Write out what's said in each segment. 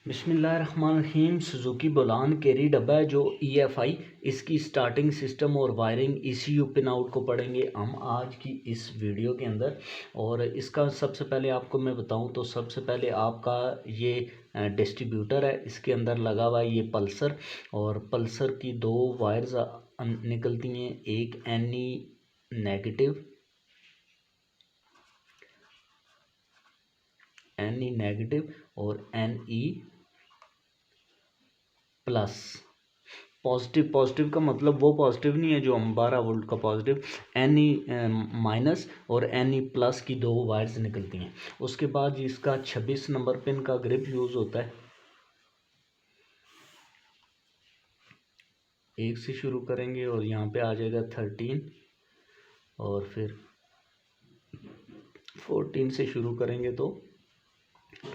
बिस्मिल्लाहिर्रहमानिर्रहीम। Suzuki Bolan carry डब्बा है जो EFI, इसकी स्टार्टिंग सिस्टम और वायरिंग ECU पिन आउट को पढ़ेंगे हम आज की इस वीडियो के अंदर। और इसका सबसे पहले आपको मैं बताऊं तो सबसे पहले आपका ये डिस्ट्रीब्यूटर है, इसके अंदर लगा हुआ है ये पल्सर, और पल्सर की दो वायर्स निकलती हैं, एक NE नेगेटिव और NE प्लस। पॉजिटिव का मतलब वो पॉजिटिव नहीं है जो हम 12 वोल्ट का पॉजिटिव, NE माइनस और NE प्लस की दो वायर्स निकलती हैं। उसके बाद इसका 26 नंबर पिन का ग्रिप यूज़ होता है। एक से शुरू करेंगे और यहाँ पे आ जाएगा 13, और फिर 14 से शुरू करेंगे तो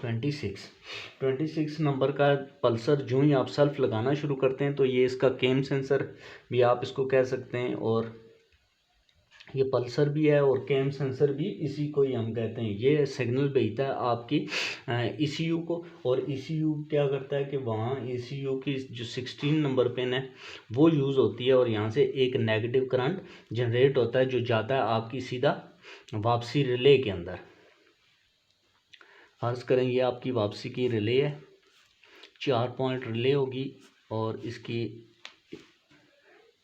26 नंबर का पल्सर। जो ही आप सेल्फ लगाना शुरू करते हैं तो ये इसका केम सेंसर भी आप इसको कह सकते हैं, और ये पल्सर भी है और केम सेंसर भी इसी को ही हम कहते हैं। ये सिग्नल भेजता है आपकी ECU को, और ECU क्या करता है कि वहाँ ECU की जो 16 नंबर पिन है वो यूज़ होती है, और यहाँ से एक नेगेटिव करंट जनरेट होता है जो जाता है आपकी सीधा वापसी रिले के अंदर। फर्ज करें ये आपकी वापसी की रिले है, 4 पॉइंट रिले होगी, और इसकी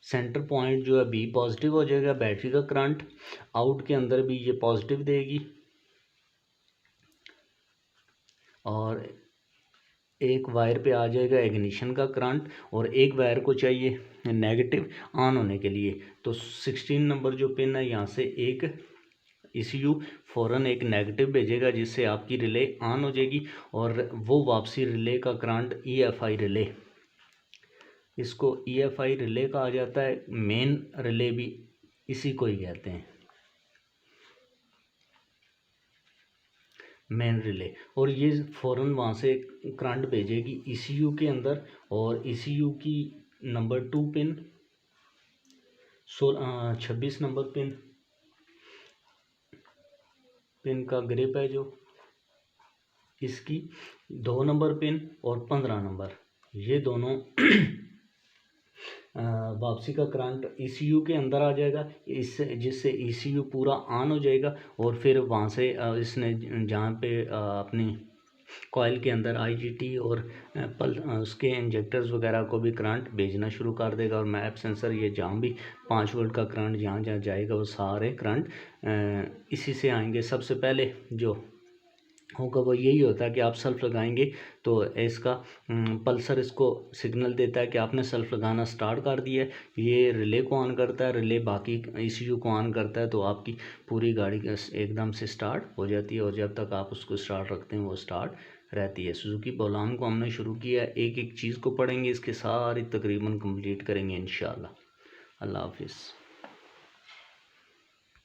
सेंटर पॉइंट जो है B पॉजिटिव हो जाएगा, बैटरी का करंट आउट के अंदर भी ये पॉजिटिव देगी, और एक वायर पे आ जाएगा इग्निशन का करंट, और एक वायर को चाहिए नेगेटिव ऑन होने के लिए। तो 16 नंबर जो पिन है यहाँ से एक ECU फ़ौरन एक नेगेटिव भेजेगा जिससे आपकी रिले ऑन हो जाएगी, और वो वापसी रिले का करंट EFI रिले, इसको EFI रिले कहा जाता है। मेन रिले भी इसी को ही कहते हैं, मेन रिले। और ये फ़ौरन वहाँ से करंट भेजेगी ECU के अंदर, और ECU की नंबर 2 पिन 26 नंबर पिन का ग्रिप है जो इसकी 2 नंबर पिन और 15 नंबर, ये दोनों वापसी का करंट ECU के अंदर आ जाएगा, इससे जिससे ECU पूरा ऑन हो जाएगा, और फिर वहाँ से इसने जहाँ पे अपनी कॉइल के अंदर IGT और उसके इंजेक्टर्स वगैरह को भी करंट भेजना शुरू कर देगा, और मैप सेंसर ये जहाँ भी 5 वोल्ट का करंट जहाँ जहाँ जाएगा वो सारे करंट इसी से आएंगे। सबसे पहले जो होगा वो यही होता है कि आप सेल्फ लगाएंगे तो इसका पल्सर इसको सिग्नल देता है कि आपने सेल्फ लगाना स्टार्ट कर दिया है। ये रिले को ऑन करता है, रिले बाकी ECU को ऑन करता है, तो आपकी पूरी गाड़ी एकदम से स्टार्ट हो जाती है, और जब तक आप उसको स्टार्ट रखते हैं वो स्टार्ट रहती है। सुजुकी बोलान को हमने शुरू किया है, एक एक चीज़ को पढ़ेंगे, इसके सारी तकरीबन कंप्लीट करेंगे इंशाल्लाह। अल्लाह हाफिज़।